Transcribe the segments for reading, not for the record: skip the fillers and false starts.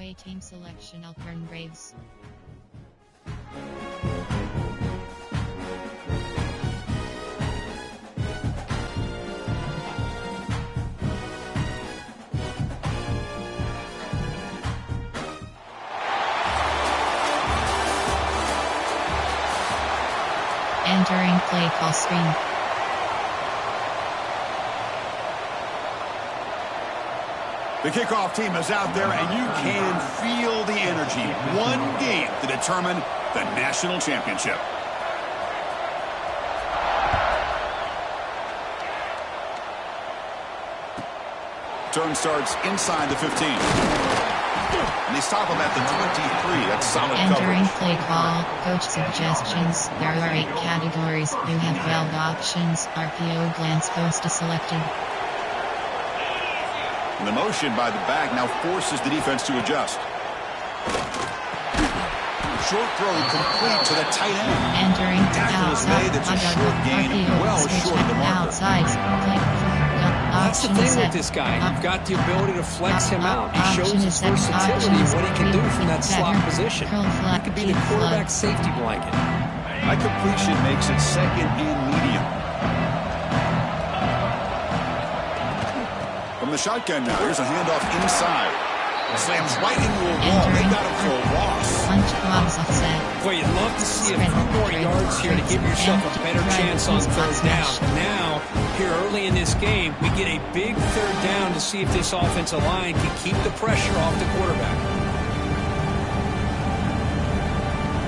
Away team selection Elkhorn Braves. Entering play call screen. The kickoff team is out there, and you can feel the energy. One game to determine the national championship. Turn starts inside the 15. And they stop him at the 23. That's solid Entering coverage. play call, coach suggestions. There are 8 categories. You have 12 options. RPO glance post is selected. And the motion by the back now forces the defense to adjust. Short throw complete to the tight end. Entering Tackle is outside. made. That's a short gain, well short of the marker. Outside. That's the thing with this guy. You've got the ability to flex him out. He shows his versatility of what he can do from that slot position. He could be the quarterback safety blanket. High completion makes it second and medium. From the shotgun now, here's a handoff inside. Slams right into a wall. They got him for a loss. Punch Boy, you'd love to see a few more yards here to give yourself a better chance on third down. Now, here early in this game, we get a big third down to see if this offensive line can keep the pressure off the quarterback.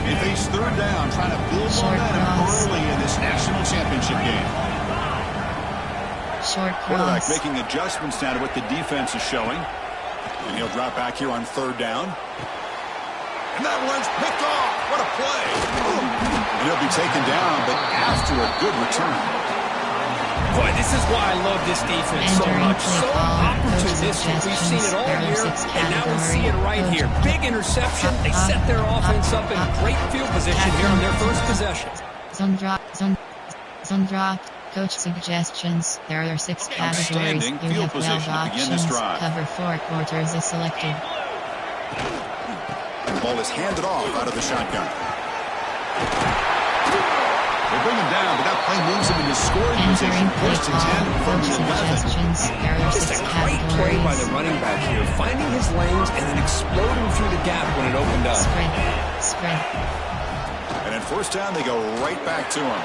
They face third down, trying to build momentum early in this national championship game. Short Quarterback cross. making adjustments now to what the defense is showing. And he'll drop back here on third down. And that one's picked off. What a play. And he'll be taken down, but after a good return. Boy, this is why I love this defense so much. So opportunistic. We've seen it all year, and now we see it right here. Big interception. They set their offense up in great field position here on their first possession. Zone drop. Coach suggestions. There are 6 categories. You Field have 12 position to begin this options. drive. Cover 4 quarters is selected. The ball is handed off out of the shotgun. They bring him down, but that play moves him into scoring position. Entering play First and call. 10 from Coach the 11. suggestions. There are Just 6 a great play by the categories. running back here, finding his lanes and then exploding through the gap when it opened up. Spread. And at first down, they go right back to him.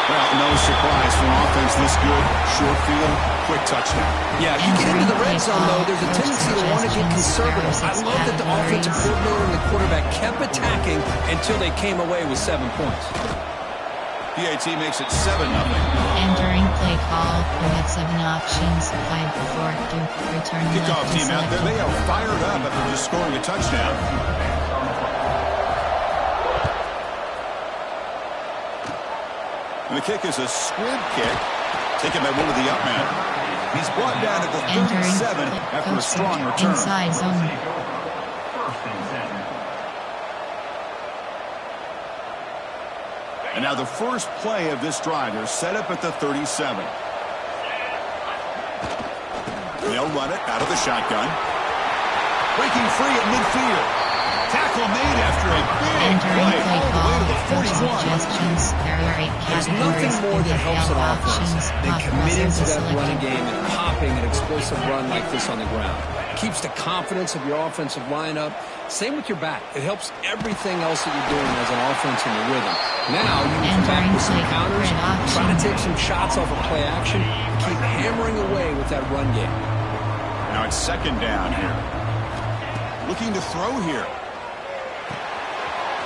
Well, no surprise for an offense this good. Short field, quick touchdown. Yeah, if you get into the red zone, though, there's a tendency to want to get conservative. I love that the offensive coordinator and the quarterback kept attacking until they came away with 7 points. PAT makes it 7-0. Entering play call. You have 7 options. 5, 4, 2. Return Kickoff left is team out there, selected. they are fired up after just scoring a touchdown. And the kick is a squib kick, taken by one of the up men. He's brought down at the 37 after a strong return. Inside zone. And now the first play of this drive, they're set up at the 37. They'll run it out of the shotgun. Breaking free at midfield. Tackle made after a big Entering play play all the way call. to the Coach 41. suggestions. There are 8 There's categories. nothing more You that have helps an 12 offense options. than Hot committing crossers to is that running selected. game and popping an explosive run like this on the ground. Keeps the confidence of your offensive line up. Same with your back. It helps everything else that you're doing as an offense in the rhythm. Now you can come back with some counters, try to take some shots off of play action, and keep hammering away with that run game. Now it's second down here. Looking to throw here.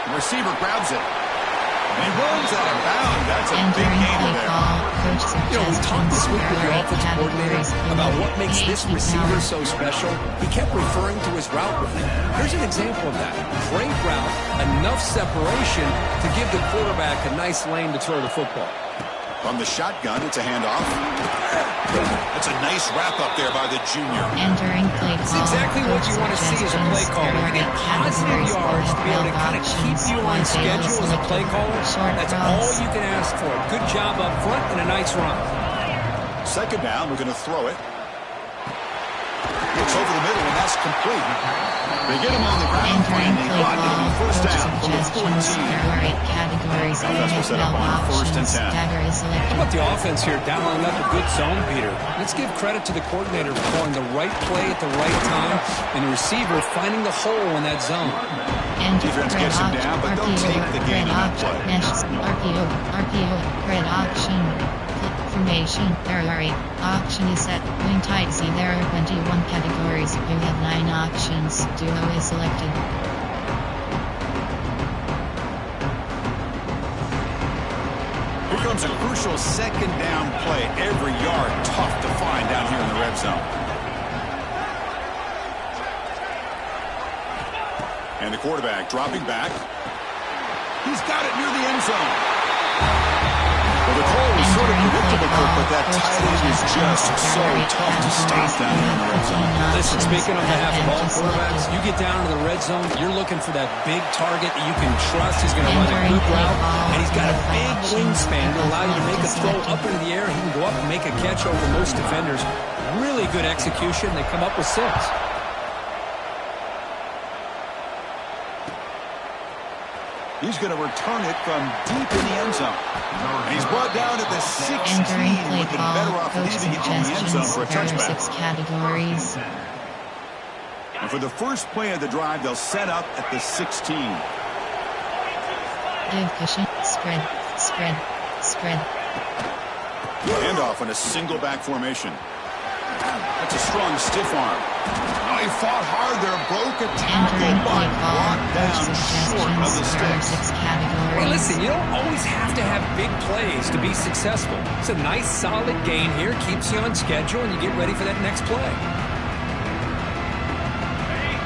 The receiver grabs it. And he runs out of bounds. That's a big Entering gain play there. call. Coach You know, we talked this week with your offensive coordinator about what makes this receiver so special. He kept referring to his route running. Here's an example of that. Great route, enough separation to give the quarterback a nice lane to throw the football. From the shotgun, it's a handoff. That's a nice wrap-up there by the junior. Entering play call. It's exactly what you want to see as a play caller. You get positive yards to be able to kind of keep you on schedule as a play caller. That's all you can ask for. Good job up front and a nice run. Second down, we're going to throw it. It's over the middle, and that's complete. They get him on the ground, Entering finally, play but it'll be call first for down from the suggestions. 14. There are 8 categories. Offense will set up on first and 10. Dagger is How selected. about the offense here dialing up a good zone, Peter? Let's give credit to the coordinator for calling the right play at the right time and the receiver finding the hole in that zone. Defense gets him down, but don't take the gain on that play. RPO, red option. Formation, there are 8. Option is set. Wing tight Z. There are 21 categories. You have 9 options. Duo is selected. Here comes a crucial second down play. Every yard tough to find down here in the red zone. And the quarterback dropping back. He's got it near the end zone. Well, the call was sort of predictable, Kirk, but that tight end is just so tough to stop down here in the red zone. Listen, speaking on behalf of all quarterbacks, you get down to the red zone, you're looking for that big target that you can trust. He's going to run a good route, and he's got a big wingspan to allow you to make a throw up into the air. He can go up and make a catch over most defenders. Really good execution. They come up with 6. He's going to return it from deep in the end zone. And he's brought down at the 16. Entering play Would have been better call. off Coach leaving it in the end zone suggestions. for a There are touchback. 6 categories. And for the first play of the drive, they'll set up at the 16. Give cushion. Spread. Handoff in a single back formation. That's a strong stiff arm. Oh, he fought hard there, broke a tackle, Entering but play call. brought down Coach short of the suggestions. There are sticks. 6 categories. Hey, listen, you don't always have to have big plays to be successful. It's a nice, solid gain here. Keeps you on schedule, and you get ready for that next play.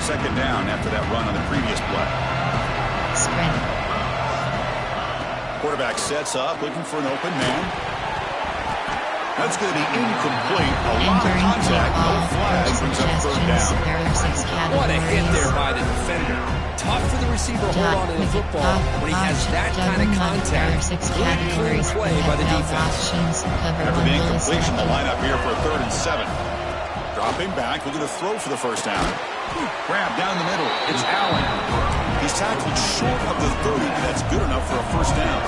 Second down after that run on the previous play. Spread. Quarterback sets up, looking for an open man. That's going to be incomplete. A lot of Entering play contact, no call. flag, Coach brings up third suggestions. down. There are 6 categories. What a hit there by the defender. Tough for the receiver to hold on to the football when he has that kind of contact. Really clean play by the defense. After the incompletion, the lineup here for a 3rd and 7. Dropping back, looking to throw for the first down. Grab down the middle. It's Allen. He's tackled short of the 30, but that's good enough for a first down.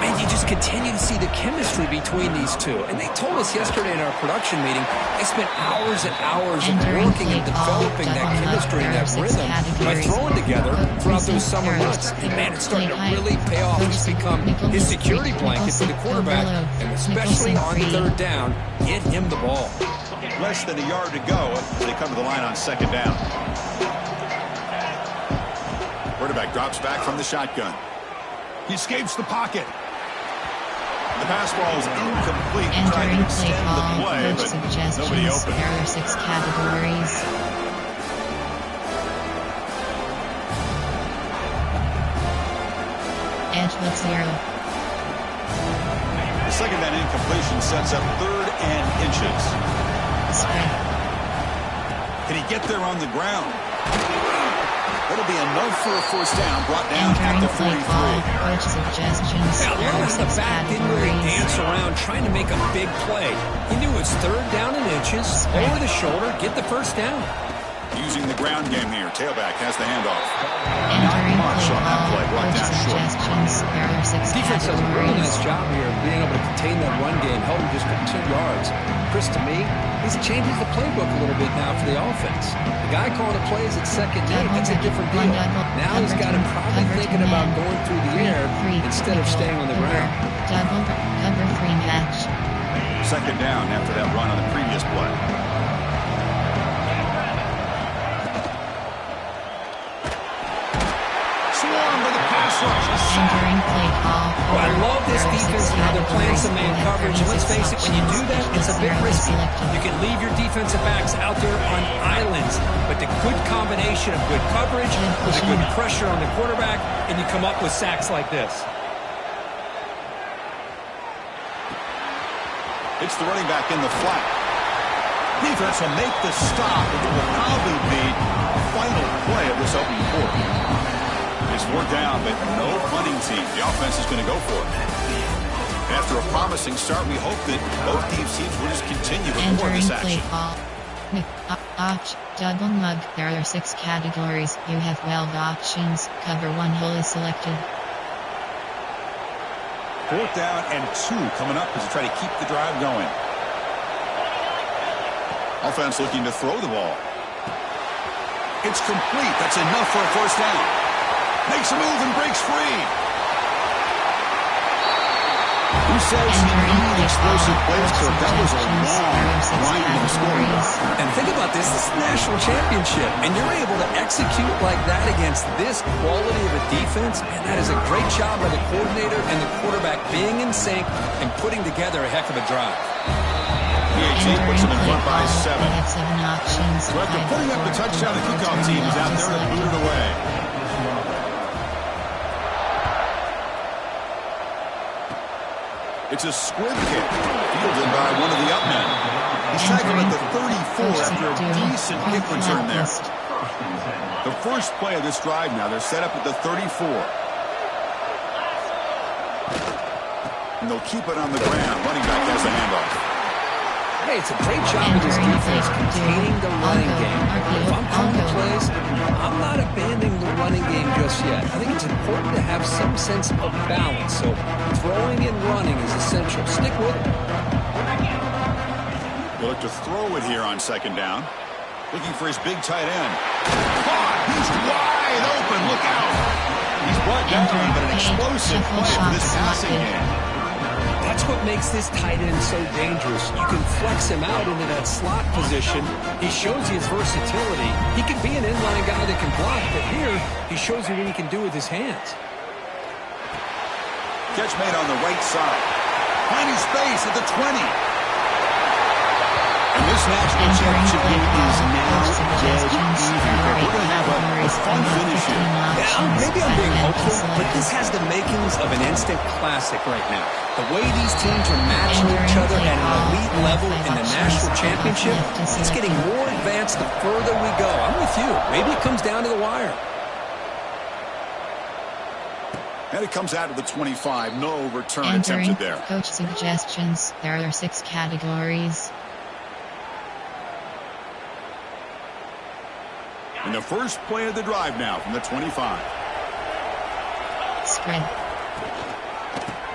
And you just continue to see the chemistry between these two. And they told us yesterday in our production meeting, they spent hours and hours of working and developing that chemistry and that rhythm by throwing together throughout those summer months. And man, it's starting to really pay off. He's become his security blanket for the quarterback, and especially on 3rd down, get him the ball. Less than a yard to go as they come to the line on 2nd down. Quarterback drops back from the shotgun. He escapes the pocket. The pass ball is incomplete. Trying to Entering play extend the call. play, Coach but suggestions. nobody open. There are 6 categories. Edge with 0. The second down incompletion sets up 3rd and inches. Spread. Can he get there on the ground? That'll be enough for a first down. Brought down at Entering the play 43. call. Coach suggestions. Now, There are Lawrence, the 6 back didn't really categories. dance around trying to make a big play. He knew it's 3rd down and inches, over the shoulder, get the first down. Using the ground game here. Tailback has the handoff. Entering much play on that call. play. Brought Coach down short. suggestions. There are 6 Defense does a really categories. nice job here of being able to contain that run game, held him just for 2 yards. Chris, to me, this changes the playbook a little bit now for the offense. The guy calling the plays at 2nd and 8, that's a different deal. Now he's got him probably thinking about going through the air instead of staying on the ground. Double cover 3 match. 2nd down after that run on the previous play. Swarmed by the pass rush. Entering play call. Well, I love this defense and how they're playing some man coverage. And let's face it, when you do that, it's a bit risky. You can leave your defensive backs out there on islands, but the good combination of good coverage with a good pressure on the quarterback, and you come up with sacks like this. It's the running back in the flat. Defense will make the stop, and it will probably be the final play of this opening quarter. It's 4th down, but no punting team. The offense is going to go for it. After a promising start, we hope that both teams will just continue with more of this Entering play action. call. Technic, double mug. There are 6 categories. You have 12 options. Cover 1 hole is selected. 4th down and 2 coming up as they try to keep the drive going. Offense looking to throw the ball. It's complete. That's enough for a 1st down. Makes a move and breaks free. Who says he needed explosive plays, Kirk? That was a long line in the scoring block. And think about this. This is the national championship, and you're able to execute like that against this quality of a defense, and that is a great job by the coordinator and the quarterback being in sync and putting together a heck of a drive. PAT puts them in front by 7. We have 7 options. So after putting up the touchdown, the kickoff team is out there to boot it away. It's a squib kick, fielded by one of the up men. He's tackled at the 34 after a decent kick return there. The first play of this drive now, they're set up at the 34. And they'll keep it on the ground. Running back has the handoff. Hey, it's a great job of this defense containing the running game. If I'm calling the plays, I'm not abandoning the running game just yet. I think it's important to have some sense of balance. So throwing and running is essential. Stick with it. They'll look to throw it here on 2nd down. Looking for his big tight end. Caught! He's wide open. Look out! He's brought down, but an explosive play for this passing game. That's what makes this tight end so dangerous. You can flex him out into that slot position. He shows you his versatility. He can be an inline guy that can block, but here he shows you what he can do with his hands. Catch made on the right side. Finding space at the 20. And this national championship game is now dead even. We're going to have a fun finish here. Yeah, maybe I'm being hopeful, but this has the makings of an instant classic right now. The way these teams are matching each other at an elite level in the national championship, it's getting more advanced the further we go. I'm with you. Maybe it comes down to the wire. And it comes out of the 25. No return attempted there. Coach suggestions. There are 6 categories. And the first play of the drive now from the 25. Spread.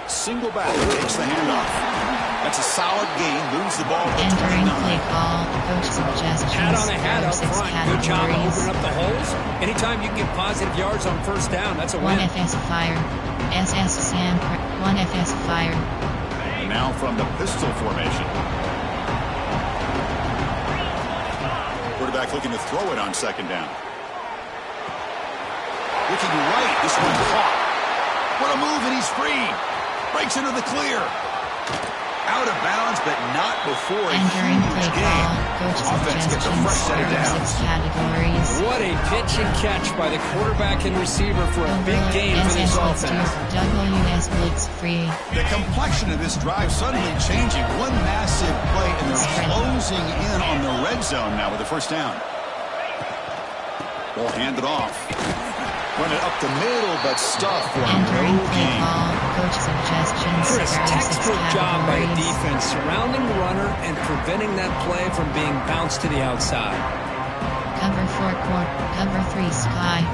Single back takes the handoff. That's a solid gain. Moves the ball to Entering 29. play call. Coach suggestions. Hat on a hat There are up 6 front. Good job of categories. opening up the holes. Anytime you can get positive yards on 1st down, that's a 1 win. FS fire. SS Sam. 1 FS fire. And now from the pistol formation. Quarterback looking to throw it on 2nd down. Looking right. This one caught. What a move, and he's free. Breaks into the clear. Out of bounds, but not before a Entering huge play gain. call. Coach Offense gets a fresh suggestions. set of There are downs. 6 categories. What a pitch and catch by the quarterback and receiver for a big gain for this offense. WS Blitz free. The complexion of this drive suddenly changing. One massive play, and they're closing in on the red zone now with the 1st down. Ball handed off. Run it up the middle, but stuff for Entering no play gain. call. Coach suggestions. Chris, There are 6 textbook job by the categories. defense surrounding the runner and preventing that play from being bounced to the outside. Cover 4 court. Cover 3 sky.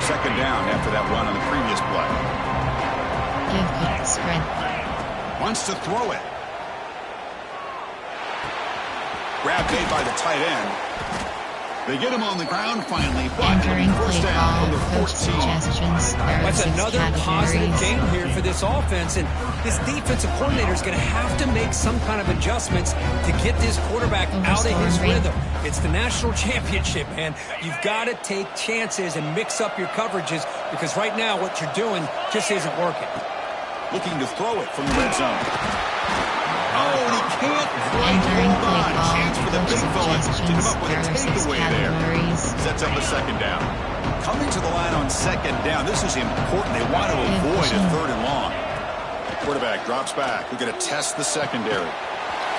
2nd down after that run on the previous play. Give quick spread. Wants to throw it. Grab made by the tight end. They get him on the ground finally, but Entering play 1st down call. from the Coach 14. suggestions. There are That's 6 another positive categories. game here for this offense, and this defensive coordinator is going to have to make some kind of adjustments to get this quarterback out of his rhythm. It's the national championship, man. You've got to take chances and mix up your coverages because right now what you're doing just isn't working. Looking to throw it from the red zone. Oh, and he can't quite Entering hold play on. call. Chance for the Coach big fella to come suggestions. up with There a are 6 takeaway there. categories. Sets up a 2nd down. Coming to the line on 2nd down. This is important. They want to avoid a 3rd and long. Quarterback drops back. We're going to test the secondary.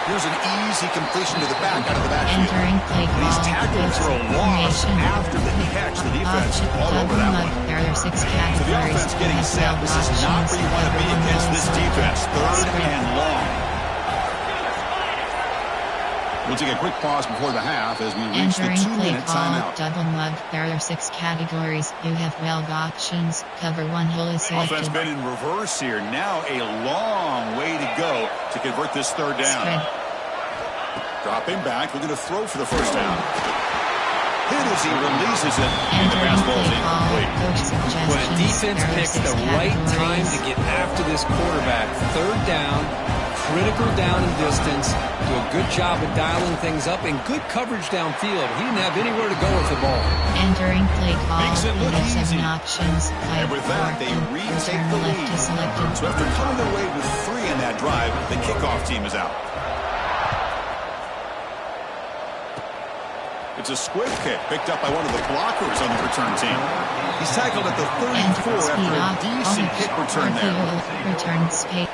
Here's an easy completion to the back out of the backfield. Entering play And he's call. tackled for a loss Formation. after the catch. The defense all over that one. There are 6 So the categories. offense getting set. This is not where you want to be against this defense. 3rd and long. We'll take a quick pause before the half as we reach the Entering play 2-minute call, timeout. double mug. There are 6 categories. You have 12 options. Cover 1 hole is Offense selected. been in reverse here. Now a long way to go to convert this third down. Spread. Dropping back, looking to throw for the first down. Hit as he releases it, and the Entering fastball is play call, incomplete. coach When a suggestions. defense There are picks 6 the right time categories. to get after this quarterback, third down, critical down and distance, do a good job of dialing things up, and good coverage downfield. He didn't have anywhere to go with the ball. Entering play call, Makes it you look have 7 easy. options. And with that, they retake Return the left lead. is selected. So after coming away with 3 in that drive, the kickoff team is out. It's a squib kick picked up by one of the blockers on the return team. He's tackled at the 34 after a decent kick return there. Return space.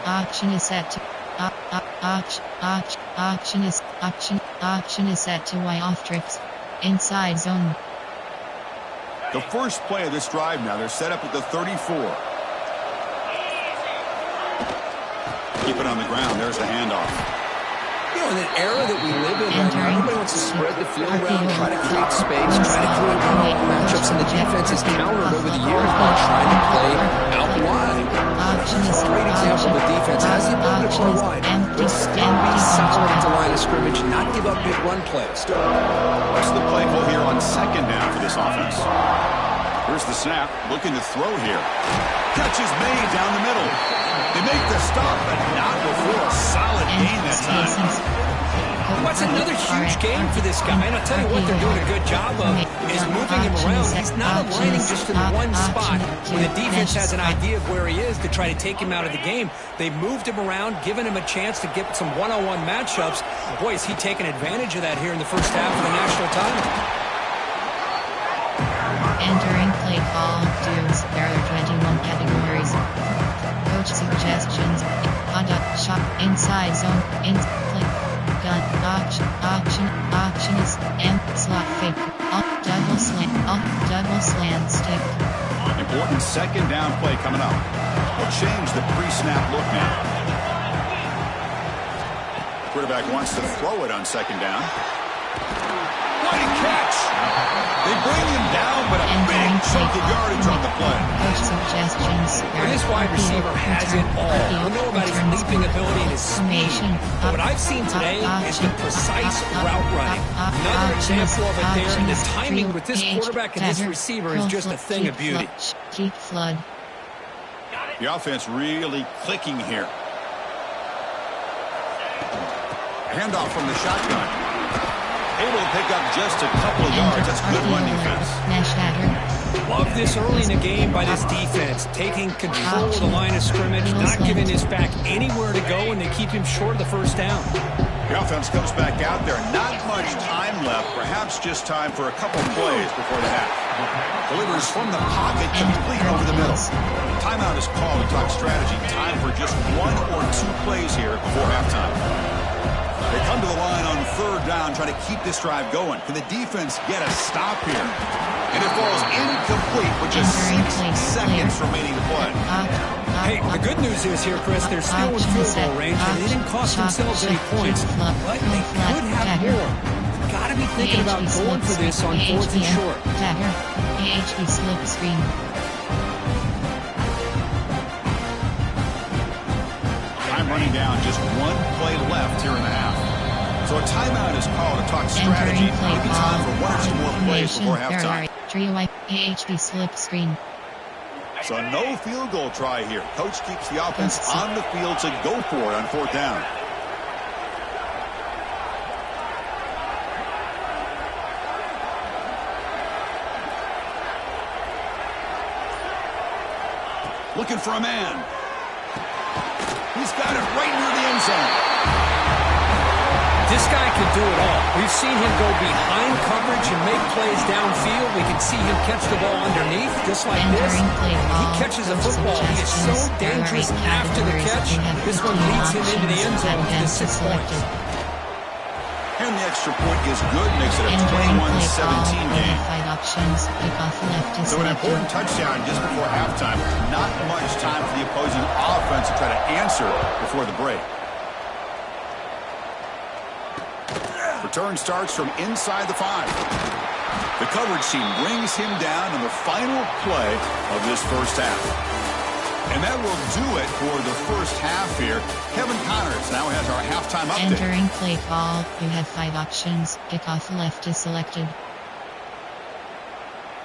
Option is set to option is set to Y off trips. Inside zone. The first play of this drive now, they're set up at the 34. Keep it on the ground. There's the handoff. You know, in an era that we live in right now, everybody wants to spread the field around, try to create space, try to create one-on-one matchups, and the defense has countered over the years by trying to play out wide. Option is Great example, the defense has the ability to play wide, but still be solid at the line of scrimmage, not give up big run plays. What's the play call here on second down for this offense? Here's the snap, looking to throw here. Catch is made down the middle. They make the stop, but not before a solid gain that time. What's another huge game for this guy? And I'll tell you what they're doing a good job of is moving him around. He's not aligning just in one spot where the defense has an idea of where he is to try to take him out of the game. They've moved him around, given him a chance to get some one-on-one matchups. Boy, is he taking advantage of that here in the first half of the national title. Entering play call, dudes. There are 21 categories. Coach suggestions. Conduct shot. Inside zone. In play. Gun. Option is M. Slot fake. Up. Double slant stick. Important second down play coming up. They'll change the pre-snap look now. Quarterback wants to throw it on second down. What a catch! They bring him down, but a big chunk of yardage on the play. Coach suggestions. Well, this wide receiver has it all. We know about his leaping ability and his speed. But what I've seen today is the precise route running. Another example of it there. And the timing with this quarterback and this receiver is just a thing of beauty. Keep flood. The offense really clicking here. Handoff from the shotgun. Able to pick up just a couple of yards. That's good run defense. Love this early in the game by this defense. Taking control of the line of scrimmage, not giving his back anywhere to go, and they keep him short of the first down. The offense comes back out there. Not much time left. Perhaps just time for a couple plays before the half. Delivers from the pocket, complete over the middle. Timeout is called to talk strategy. Time for just 1 or 2 plays here before halftime. They come to the line on third down, trying to keep this drive going. Can the defense get a stop here? And it falls incomplete with just 6 seconds remaining to play. Hey, the good news is here, Chris, they're still in field goal range, and they didn't cost themselves any points. But they could have more. Got to be thinking about going for this on 4th and short. AHD slip screen. Time running down, just 1 play left here in the half. So a timeout is called to talk strategy. Maybe time for 1 or 2 more plays before halftime. Trio AHD slip screen. So no field goal try here. Coach keeps the offense on the field to go for it on 4th down. Looking for a man. He's got it right near the end zone. This guy can do it all. We've seen him go behind coverage and make plays downfield. We can see him catch the ball underneath, just like this. He catches a football. He is so dangerous after the catch. This one leads him into the end zone for the 6 points. And the extra point is good. Makes it a 21-17 game. So an important touchdown just before halftime. Not much time for the opposing offense to try to answer before the break. Return starts from inside the 5. The coverage team brings him down in the final play of this first half. And that will do it for the first half here. Kevin Connors now has our halftime update. Entering play call, you have 5 options. Kickoff left is selected.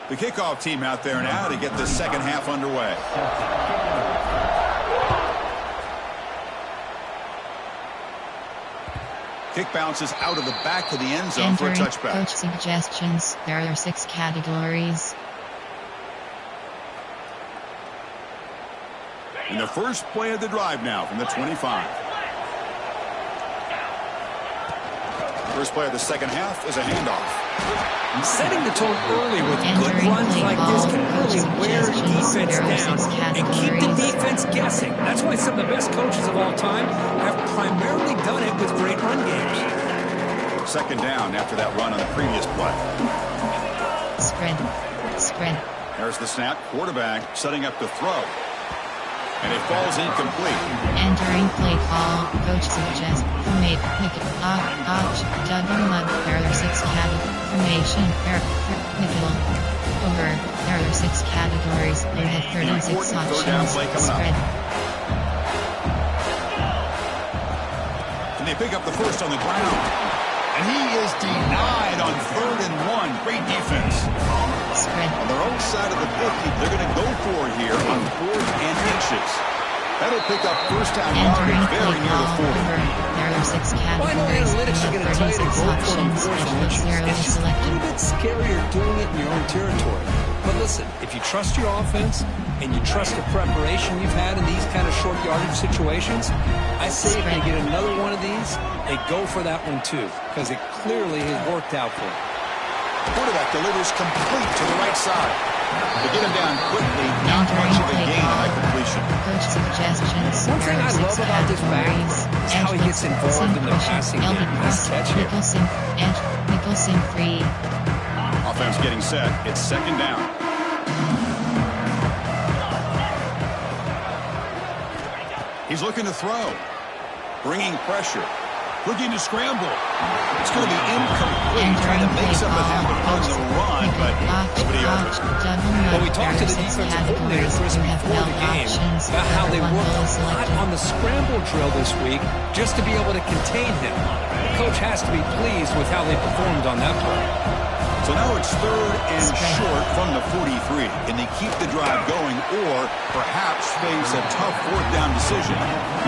The kickoff team out there now to get the second half underway. Kick bounces out of the back of the end zone for a touchback. Coach suggestions. There are 6 categories. And the first play of the drive now from the 25. First play of the second half is a handoff. Setting the tone early with good runs like this can really wear defense down and keep the defense guessing. That's why some of the best coaches of all time have primarily done it with great run games. Second down after that run on the previous play. Spread. There's the snap. Quarterback setting up to throw. And it falls incomplete. Entering play call, coach suggests formate, double mud, there are 6 formation, nickel, over, there are 6 categories, you have 36 options, spread. And they pick up the first on the ground. And he is denied on 3rd and 1. Great defense. Spread. On their own side of the 50, they're going to go for it here on 4th and inches. That'll pick up first down yardage very near the 40. There are 6 categories. Well, I know analytics are going to tell you to go for it on 4th and inches. It's just a little bit scarier doing it in your own territory. But listen, if you trust your offense and you trust the preparation you've had in these kind of short yardage situations, I say if they get another one of these, they go for that one too, because it clearly has worked out for them. The quarterback delivers complete to the right side. To get him down quickly, not much of a gain on that completion. Coach suggestions. One thing I love about this back is how he gets involved in the passing game. Nice catch here. Nicholson free. Offense getting set. It's second down. He's looking to throw. Bringing pressure. Looking to scramble. It's going to be incomplete. Trying to make something happen on the run, but nobody over it. Well, we talked to the defensive coordinator, Chris, before the game about how they worked a lot on the scramble drill this week just to be able to contain him. The coach has to be pleased with how they performed on that play. So now it's 3rd and short from the 43. Can they keep the drive going or perhaps face a tough 4th down decision?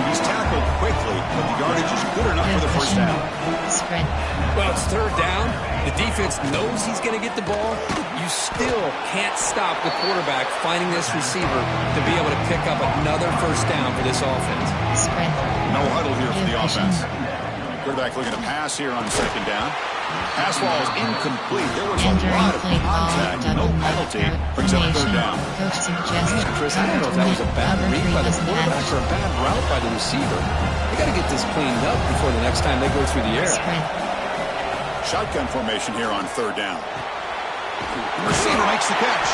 He's tackled quickly, but the yardage is good enough for the first down. Spread. Well, it's 3rd down. The defense knows he's going to get the ball. You still can't stop the quarterback finding this receiver to be able to pick up another first down for this offense. Spread. No huddle here for the offense. Quarterback looking to pass here on second down. Pass ball is incomplete. There was a lot of contact. No penalty. Brings up 3rd down. Chris, I don't know if that was a bad read by the quarterback or a bad route by the receiver. They got to get this cleaned up before the next time they go through the air. Shotgun formation here on 3rd down. The receiver makes the catch.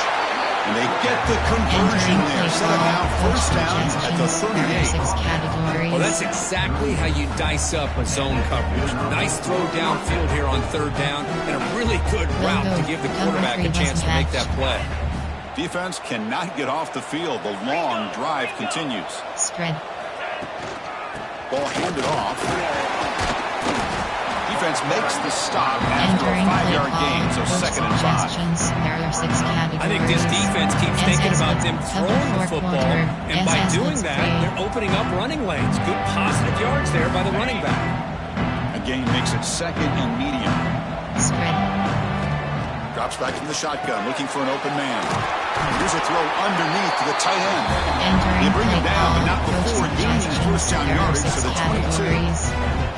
And they get the conversion there. Set up now first down at the 38. Well, that's exactly how you dice up a zone coverage. Nice throw downfield here on 3rd down, and a really good route to give the quarterback a chance to make that play. Defense cannot get off the field. The long drive continues. Spread. Ball handed off. Defense makes the stop after a 5-yard gain, so 2nd and 5. I think this defense keeps thinking about them throwing the football, and by doing that, they're opening up running lanes. Good positive yards there by the running back. A gain makes it 2nd and medium. Spread. Drops back from the shotgun, looking for an open man. Here's a throw underneath to the tight end. They bring him down, but not before gaining first down yardage to the 22.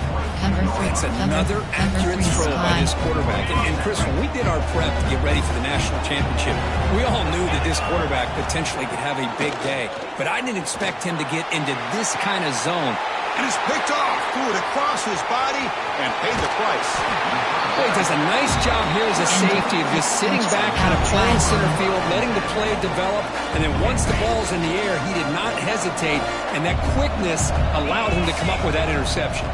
It's another accurate throw by this quarterback. And Chris, when we did our prep to get ready for the national championship, we all knew that this quarterback potentially could have a big day. But I didn't expect him to get into this kind of zone. And it's picked off, threw it across his body, and paid the price. Well, he does a nice job here as a safety of just sitting back, kind of playing center field, letting the play develop. And then once the ball's in the air, he did not hesitate. And that quickness allowed him to come up with that interception.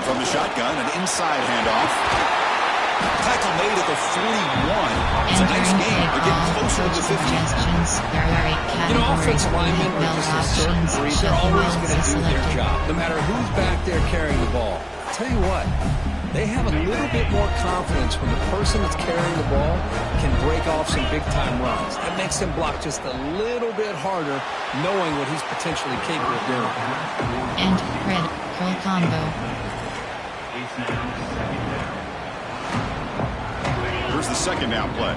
From the shotgun, an inside handoff. Tackle made at the 41. It's a nice game. They're getting closer to the 50. Offensive linemen are just a certain breed. They're always going to do their job, no matter who's back there carrying the ball. I'll tell you what, they have a little bit more confidence when the person that's carrying the ball can break off some big-time runs. That makes him block just a little bit harder, knowing what he's potentially capable of doing. And red curl combo. Here's the second down play.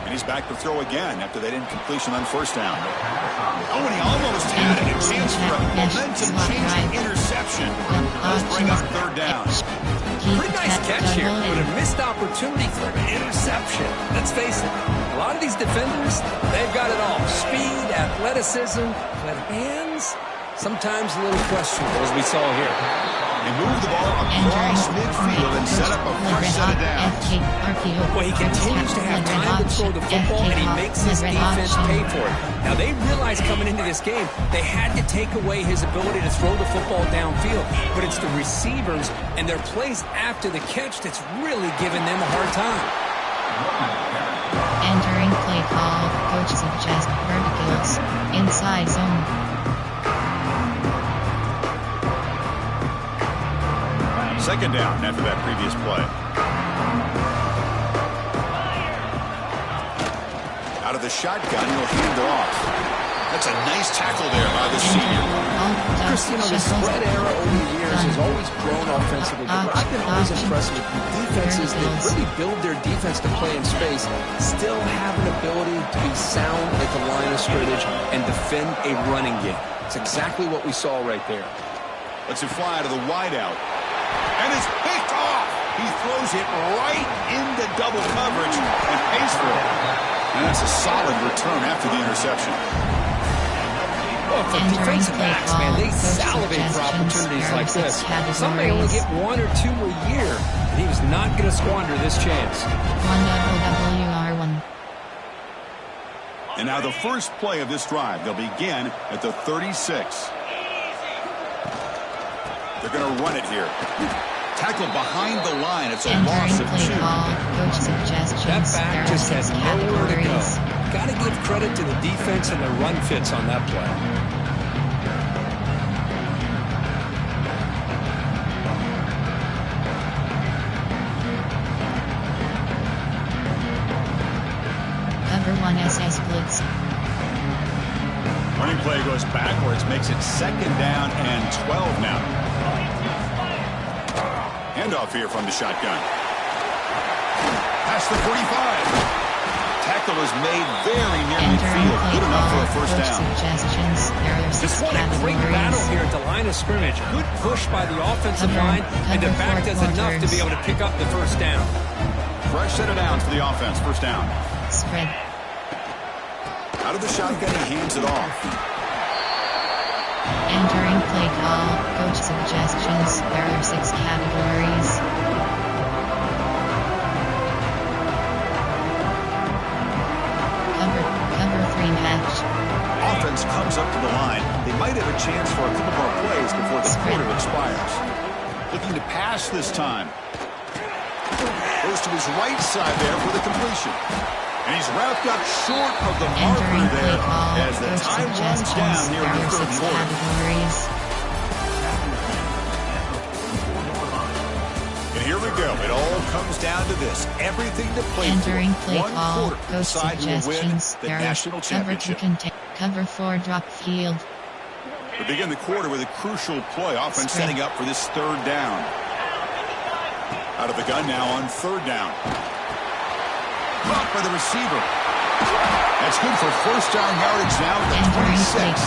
And he's back to throw again after that incompletion on first down. Oh, and he almost had it. A chance for a momentum-changing interception. Let's bring up third down. Pretty nice catch here, but a missed opportunity for an interception. Let's face it, a lot of these defenders, they've got it all. Speed, athleticism, but hands, sometimes a little questionable, as we saw here. They move the ball across midfield and set up a fresh set of downs. Well, he continues to have time to throw the football, and he makes his defense pay for it. Now, they realized coming into this game, they had to take away his ability to throw the football downfield. But it's the receivers and their plays after the catch that's really giving them a hard time. Entering play call, coach suggests verticals, inside zone. Second down after that previous play. Out of the shotgun, he'll hand it off. That's a nice tackle there by the senior. Chris, the spread era over the years has always grown offensively, but what I've been always impressed with defenses that really build their defense to play in space still have an ability to be sound at the line of scrimmage and defend a running game. It's exactly what we saw right there. Let's fly to the wideout. And it's picked off. He throws it right into double coverage and pays for it. And that's a solid return after the interception. Well, for defensive backs, man, they salivate for opportunities like this. Some may only get one or two a year, and he was not going to squander this chance. WR1. And now the first play of this drive. They'll begin at the 36. They're going to run it here. Tackle behind the line. It's a loss of 2. That back just has nowhere to go. Got to give credit to the defense and the run fits on that play. Cover 1 SS blitz. Running play goes backwards, makes it second down and 12 now. Handoff here from the shotgun. Past the 45. Tackle is made very near midfield. Good enough for a first down. Just what a great battle here at the line of scrimmage. Good push by the offensive line, and the back does enough to be able to pick up the first down. Fresh set of downs for the offense. First down. Spread. Out of the shotgun, he hands it off. Entering play call, coach suggestions. There are 6 categories. Cover 3 match. Offense comes up to the line. They might have a chance for a couple more plays before the quarter expires. Looking to pass this time. Goes to his right side there for the completion. And he's wrapped up short of the marker there as the time runs down here in the third quarter. And here we go. It all comes down to this. Everything to play Entering for. play One call, quarter coach decide who will win suggestions. the national championship. Cover 4 drop field. We begin the quarter with a crucial play. Offense setting up for this third down. Out of the gun now on third down. Caught by the receiver. That's good for first down yardage now at the 26.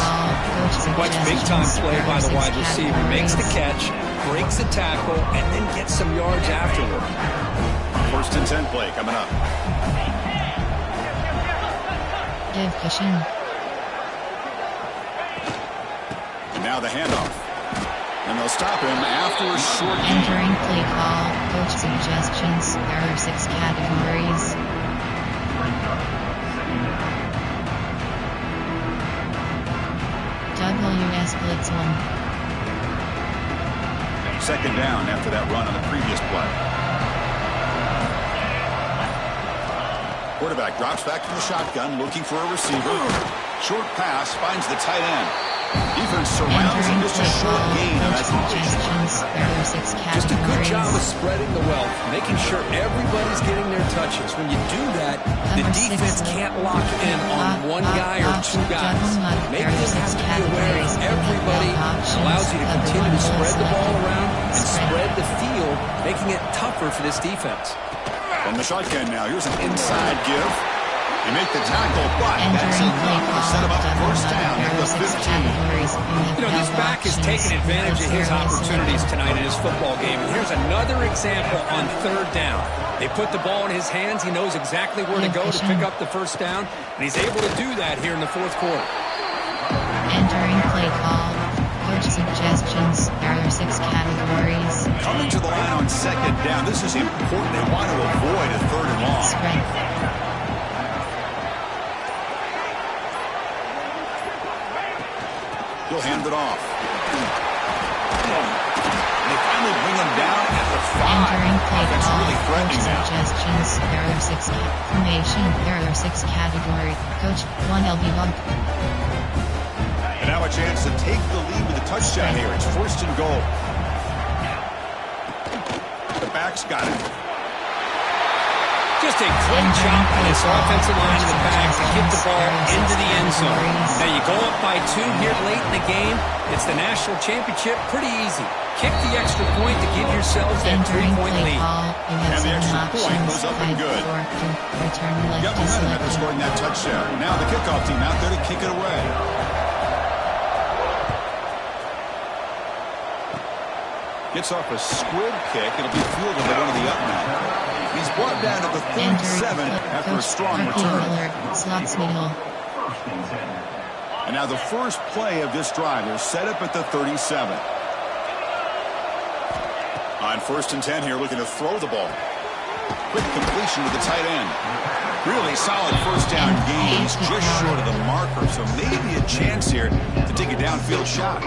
Quite big-time play by the wide receiver. Makes the catch, breaks the tackle, and then gets some yards afterward. First and 10 play coming up. Give cushion. And now the handoff. And they'll stop him after a short game. Entering play call, coach suggestions. There are 6 categories. WS Blitz 1. Second down after that run on the previous play. Quarterback drops back from the shotgun, looking for a receiver. Short pass finds the tight end. Defense surrounds him, just a short gain on that completion. Just a good job of spreading the wealth, making sure everybody's getting their touches. When you do that, the defense can't lock in on one guy or two guys. Making them have to be aware of everybody allows you to continue to spread the ball around and spread the field, making it tougher for this defense. From the shotgun now, here's an inside give. They make the tackle, but that's enough to set him up first down at the 15. You know, this back has taken advantage of his opportunities tonight in his football game. And here's another example on third down. They put the ball in his hands. He knows exactly where to go to pick up the first down. And he's able to do that here in the fourth quarter. Entering play call. Coach suggestions. There are 6 categories. Coming to the line on second down. This is important. They want to avoid a third and long. Strength. He'll hand it off. And they finally bring him down at the 5. Entering play That's call. really threatening now. Suggestions. There are 6 formation. There are 6 categories. Coach 1 LB1. And now a chance to take the lead with a touchdown here. It's first and goal. The back's got it. Just a great job by this offensive line in the back to get the ball into the end zone. Now you go up by 2 here late in the game. It's the national championship. Pretty easy. Kick the extra point to give yourselves that 3-point lead. And the extra point goes up and good. Got momentum after scoring that touchdown. Now the kickoff team out there to kick it away. Gets off a squib kick. It'll be fielded by one of the up men. He's brought down at the 37 after a strong return. And now the first play of this drive is set up at the 37. On first and 10 here, looking to throw the ball. Quick completion to the tight end. Really solid first down gain. He's just short of the marker, so maybe a chance here to take a downfield shot.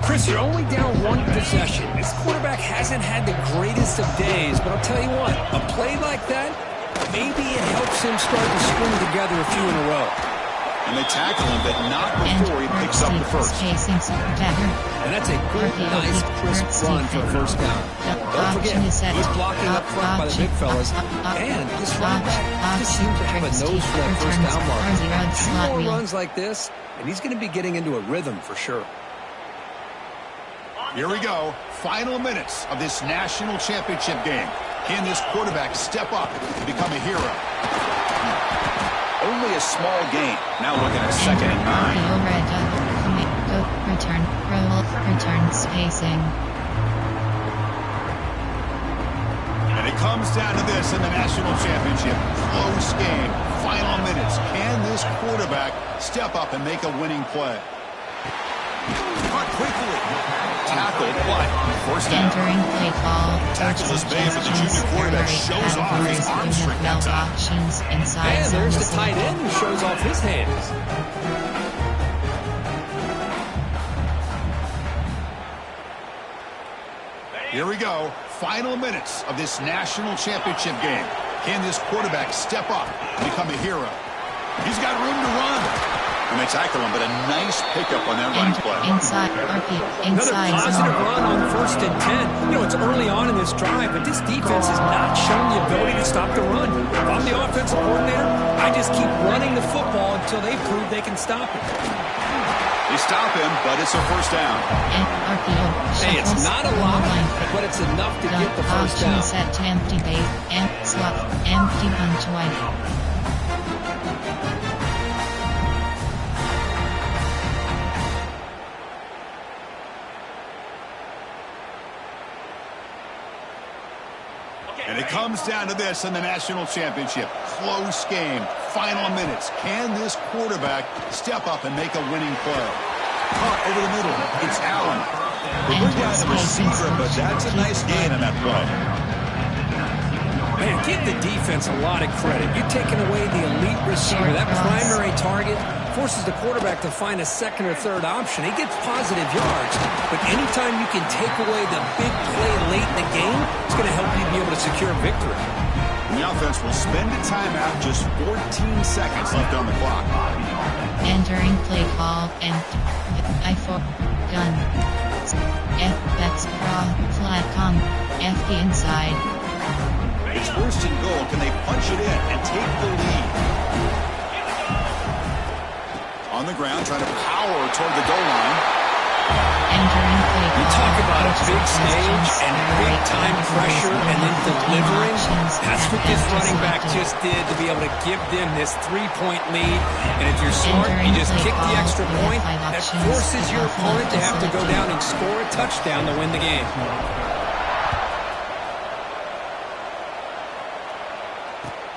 Chris, you're only down 1 possession. This quarterback hasn't had the greatest of days, but I'll tell you what, a play like that, maybe it helps him start to string together a few in a row. And they tackle him, but not before he picks up the first. And that's a good, nice, crisp run for a first down. Don't forget, he's blocking up front by the big fellas. And this running back just seems to have a nose for that first down mark. 2 more runs like this, and he's going to be getting into a rhythm for sure. Here we go. Final minutes of this national championship game. Can this quarterback step up and become a hero? Only a small gain. Now looking at second and 9. Return spacing. And it comes down to this in the national championship. Close game. Final minutes. Can this quarterback step up and make a winning play? Caught quickly. Tackled, but first down. Entering play call. Tackles is big, but the junior quarterback shows off his arm strength that time. And there's the tight end who shows off his hands. Here we go. Final minutes of this national championship game. Can this quarterback step up and become a hero? He's got room to run. And they tackle him, but a nice pickup on that running play. Another positive run on first and 10. You know, it's early on in this drive, but this defense has not shown the ability to stop the run. If I'm the offensive coordinator, I just keep running the football until they prove they can stop it. They stop him, but it's a first down. Hey, it's not a lot, but it's enough to get the first down. Set to empty base, empty punch away. And it comes down to this in the national championship. Close game. Final minutes. Can this quarterback step up and make a winning play? Caught over the middle. It's Allen. They bring down the receiver, but that's a nice gain on that play. Man, give the defense a lot of credit. You're taking away the elite receiver, that primary target. forces the quarterback to find a second or third option. He gets positive yards, but anytime you can take away the big play late in the game, it's going to help you be able to secure victory. And the offense will spend a timeout, just 14 seconds left on the clock. Entering play call and I4 gun. F backs raw flat con FD inside. It's first and goal. Can they punch it in and take the lead? On the ground, trying to power toward the goal line. Entering play call. You talk about a big stage and big time pressure and then delivering. That's what this running back just did to be able to give them this 3-point lead. And if you're smart, you just kick the extra point. That forces your opponent to have to go down and score a touchdown to win the game.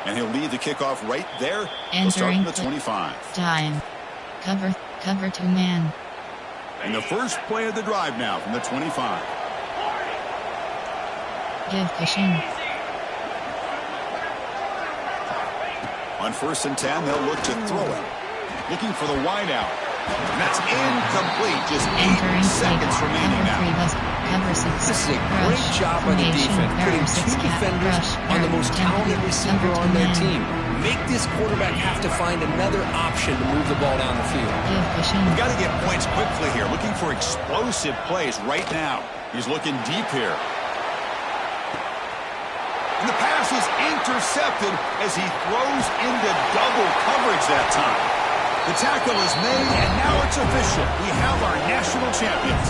And he'll lead the kickoff right there. He'll start from the 25. Time. Cover 2 man. And the first play of the drive now from the 25. Give cushion. On 1st and 10, they'll look to throw it. Looking for the wide out. And that's incomplete. Just 8 seconds remaining now. Cover 6. This is a great job by the defense, putting 2 defenders on the most talented receiver on their team. Make this quarterback have to find another option to move the ball down the field. We've got to get points quickly here. Looking for explosive plays right now. He's looking deep here. And the pass is intercepted as he throws into double coverage that time. The tackle is made, and now it's official. We have our national champions.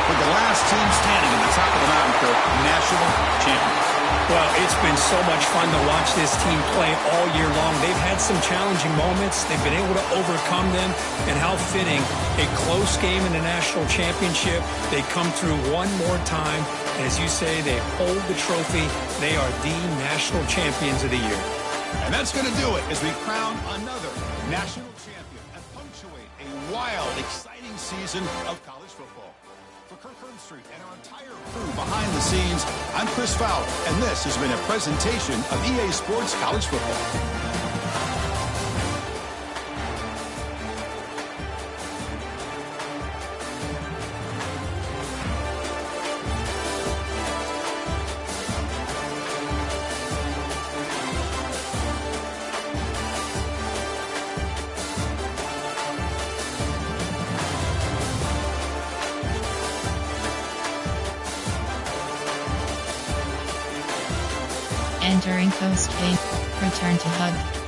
For the last team standing at the top of the mountain, Kirk, national champions. Well, it's been so much fun to watch this team play all year long. They've had some challenging moments. They've been able to overcome them. And how fitting, a close game in the national championship. They come through one more time. And as you say, they hold the trophy. They are the national champions of the year. And that's going to do it as we crown another national champion and punctuate a wild, exciting season of college football. For Kirk Herbstreit and our entire crew behind the scenes, I'm Chris Fowler, and this has been a presentation of EA Sports College Football. Entering post game. Return to hug.